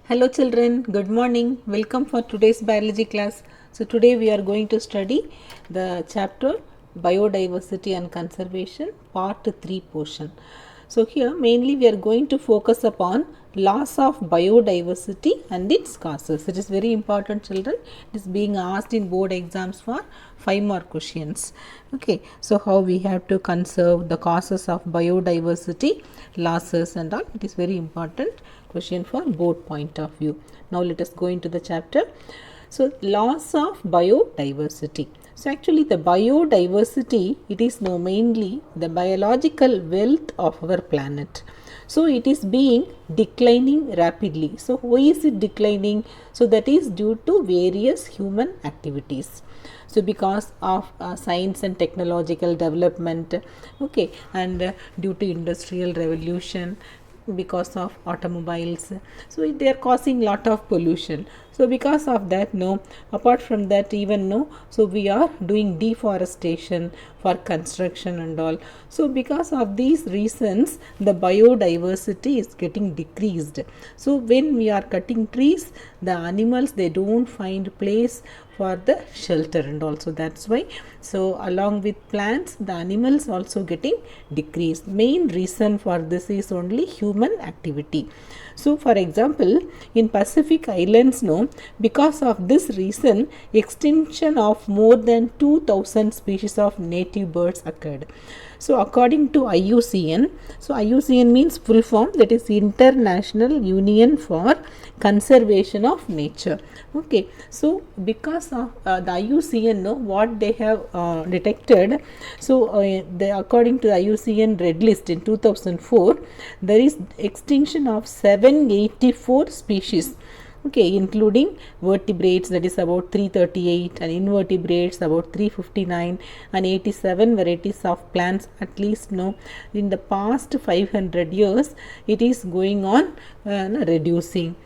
Hello children, good morning. Welcome for today's biology class. So today we are going to study the chapter Biodiversity and Conservation part 3 portion. So here mainly we are going to focus upon loss of biodiversity and its causes. It is very important children. It is being asked in board exams for 5 more questions. Okay, so how we have to conserve the causes of biodiversity losses and all. It is very important question for both point of view. Now let us go into the chapter. So loss of biodiversity. So actually the biodiversity, it is now mainly the biological wealth of our planet. So it is being declining rapidly. So why is it declining? So that is due to various human activities. So because of science and technological development, okay, and due to industrial revolution, because of automobiles, so they are causing lot of pollution. So because of that, no, apart from that, even no, so we are doing deforestation for construction and all. So because of these reasons, the biodiversity is getting decreased. So when we are cutting trees, the animals, they don't find place for the shelter, and also that's why, so along with plants, the animals also getting decreased. Main reason for this is only human activity. So for example, in Pacific Islands, no, because of this reason, extinction of more than 2000 species of native birds occurred. So according to IUCN, so IUCN means full form, that is International Union for Conservation of Nature. Okay, so because of the IUCN, no, what they have detected, so according to the IUCN Red List in 2004, there is extinction of 784 species. Okay, including vertebrates, that is about 338, and invertebrates about 359, and 87 varieties of plants. At least no, in the past 500 years, it is going on reducing.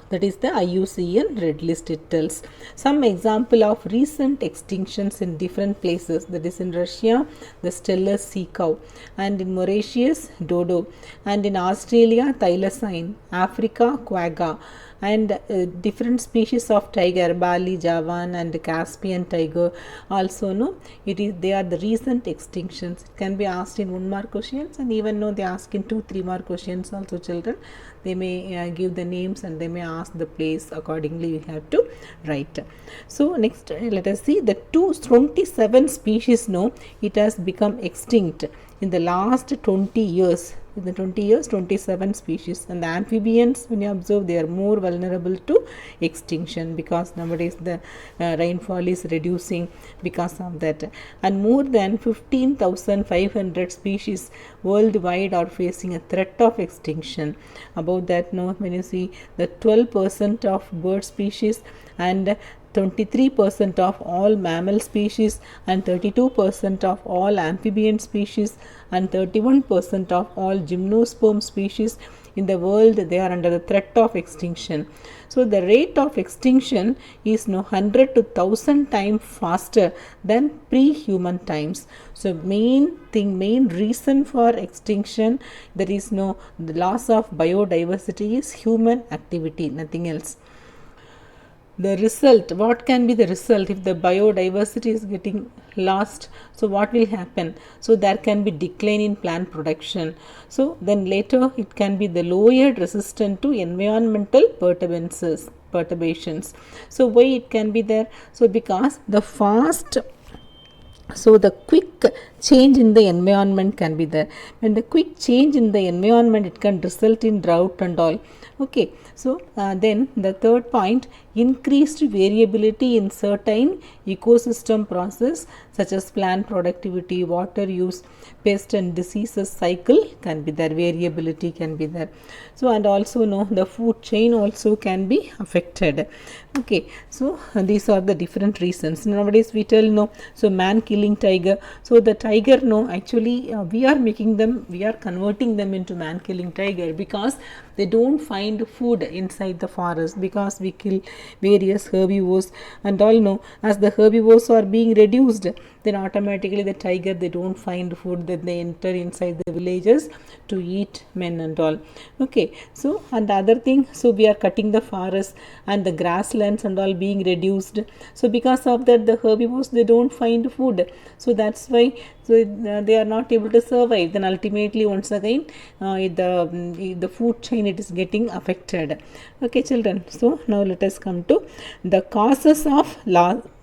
That is the IUCN Red List. It tells some example of recent extinctions in different places, that is in Russia, the Steller sea cow, and in Mauritius, dodo, and in Australia, thylacine, Africa, quagga, and different species of tiger, Bali, Javan, and Caspian tiger. Also, no, it is, they are the recent extinctions. It can be asked in 1 mark questions, and even no, they ask in 2-3 mark questions also children. They may give the names and they may ask the place. Accordingly we have to write. So next let us see the 27 species, no, it has become extinct in the last 20 years. In the 20 years, 27 species. And the amphibians, when you observe, they are more vulnerable to extinction, because nowadays the rainfall is reducing because of that. And more than 15,500 species worldwide are facing a threat of extinction. About that, no, when you see the 12% of bird species, and 23% of all mammal species, and 32% of all amphibian species, and 31% of all gymnosperm species in the world, they are under the threat of extinction. So the rate of extinction is 100 to 1000 times faster than pre-human times. So main reason for extinction, there is the loss of biodiversity, is human activity, nothing else. The result, what can be the result if the biodiversity is getting lost? So what will happen? So there can be decline in plant production. So then later it can be the lowered resistance to environmental perturbations. So why it can be there? So because the quick change in the environment can be there. When the quick change in the environment, it can result in drought and all. Okay, so then the third point, increased variability in certain ecosystem process, such as plant productivity, water use, pest and diseases cycle can be there, variability can be there. So and also the food chain also can be affected. Okay, so these are the different reasons. Nowadays we tell so man killing tiger. So the tiger, actually we are converting them into man killing tiger, because they don't find food inside the forest, because we kill various herbivores and all. As the herbivores are being reduced, then automatically the tiger, they don't find food, then they enter inside the villages to eat men and all. Okay, so and the other thing, so we are cutting the forest and the grasslands and all being reduced, so because of that the herbivores, they don't find food, so that's why, so they are not able to survive. Then ultimately once again the food chain, it is getting affected. Okay children, so now let us come to the causes of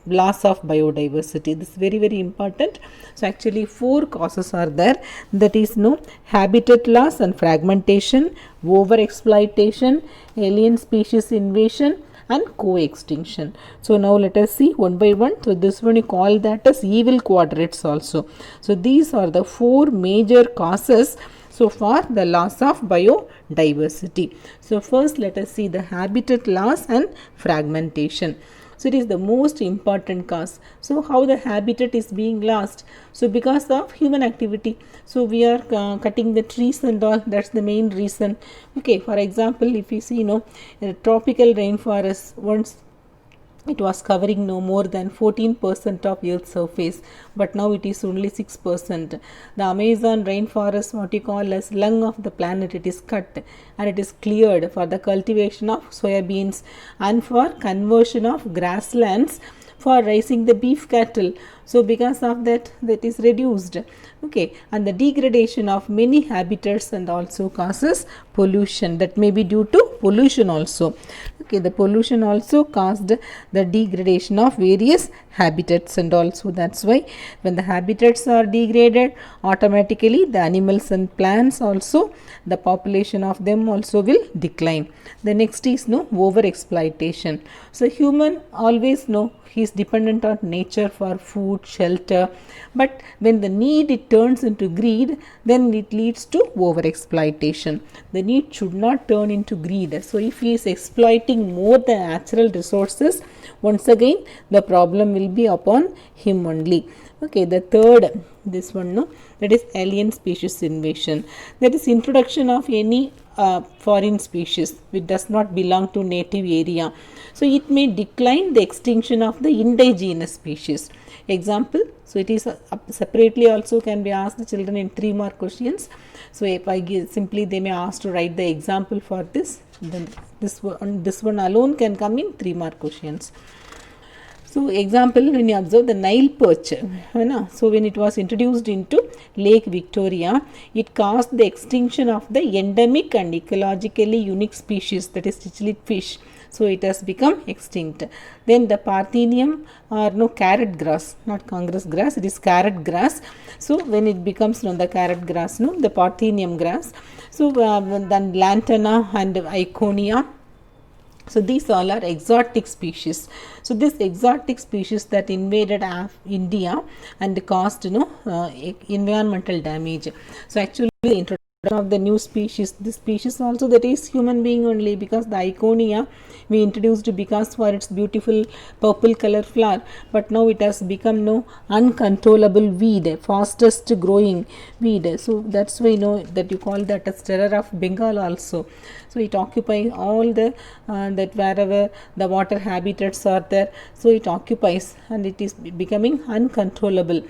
loss of biodiversity. This is very very important. So actually 4 causes are there, that is habitat loss and fragmentation, over exploitation, alien species invasion, and co-extinction. So now let us see one by one. So this one you call that as evil quadrates also. So these are the 4 major causes so for the loss of biodiversity. So first let us see the habitat loss and fragmentation. So it is the most important cause. So how the habitat is being lost? So because of human activity. So we are cutting the trees and all, that's the main reason. Okay, for example, if you see a tropical rainforest, once it was covering no more than 14% of Earth's surface, but now it is only 6%. The Amazon rainforest, what you call as lung of the planet, it is cut and it is cleared for the cultivation of soybeans and for conversion of grasslands for raising the beef cattle. So because of that, that is reduced. Okay, and the degradation of many habitats and also causes pollution, that may be due to pollution also. Okay, the pollution also caused the degradation of various habitats, and also that's why when the habitats are degraded, automatically the animals and plants also, the population of them also will decline. The next is over exploitation. So human always he is dependent on nature for food, shelter, but when the need it turns into greed, then it leads to over exploitation. The need should not turn into greed. So if he is exploiting more the natural resources, once again the problem will be upon him only. Okay, the third, this one that is alien species invasion, that is introduction of any foreign species which does not belong to native area. So it may decline the extinction of the indigenous species. Example, so it is separately also can be asked the children in 3 mark questions. So if I give simply, they may ask to write the example for this, then this one alone can come in 3 mark questions. So example, when you observe the Nile perch, so when it was introduced into Lake Victoria, it caused the extinction of the endemic and ecologically unique species, that is cichlid fish. So it has become extinct. Then the Parthenium or carrot grass, not Congress grass, it is carrot grass. So when it becomes the carrot grass, the Parthenium grass. So then Lantana and Iconia. So these all are exotic species. So this exotic species that invaded India and caused environmental damage. So actually the introduction of the new species, this species also, that is human being only, because the Iconia we introduced because for its beautiful purple color flower, but now it has become uncontrollable weed, fastest growing weed. So that's why that you call that as terror of Bengal also. So it occupies all the that wherever the water habitats are there, so it occupies and it is becoming uncontrollable.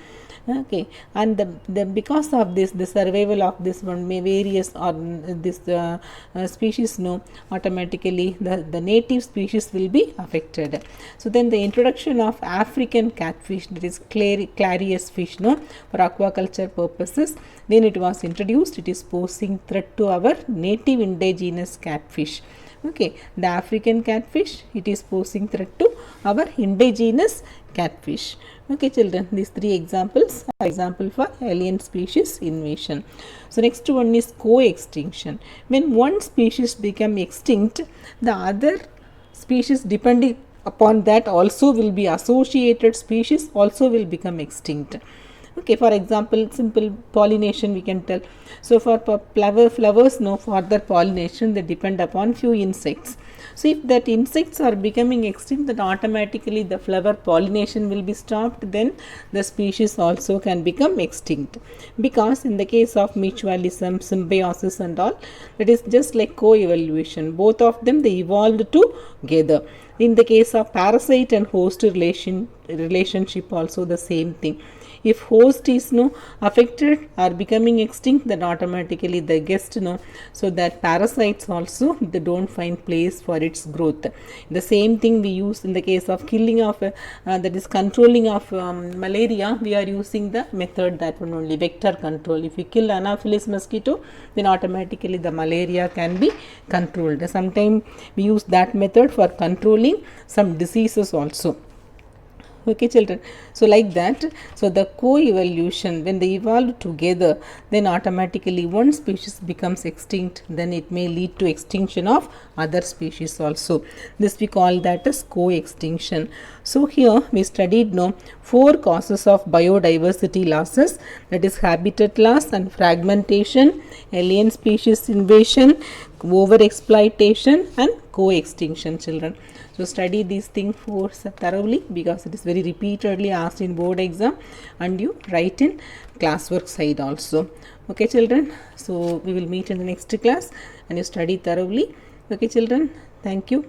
Okay, and the because of this, the survival of this one may various or this species automatically the native species will be affected. So then the introduction of African catfish, that is clarius fish for aquaculture purposes, when it was introduced, it is posing threat to our native indigenous catfish. Okay, the African catfish, it is posing threat to our indigenous catfish. Okay children, these 3 examples are example for alien species invasion. So next one is co-extinction. When one species become extinct, the other species depending upon that also will be associated species also will become extinct. Okay, for example, simple pollination we can tell. So for flowers, for their pollination they depend upon few insects. So if that insects are becoming extinct, then automatically the flower pollination will be stopped, then the species also can become extinct. Because in the case of mutualism, symbiosis and all, that is just like co-evolution. Both of them they evolved together. In the case of parasite and host relationship also the same thing. if host is affected or becoming extinct, then automatically the guest so that parasites also they don't find place for its growth. The same thing we use in the case of killing of that is controlling of malaria. We are using the method that one only, vector control. If you kill Anopheles mosquito, then automatically the malaria can be controlled. Sometimes we use that method for controlling some diseases also. Okay children, so like that, so the co-evolution, when they evolve together, then automatically one species becomes extinct, then it may lead to extinction of other species also. This we call that as co-extinction. So here we studied 4 causes of biodiversity losses, that is habitat loss and fragmentation, alien species invasion, over exploitation and co-extinction children. So study these things thoroughly, because it is very repeatedly asked in board exam and you write in classwork side also. Okay children, so we will meet in the next class and you study thoroughly. Okay children, thank you.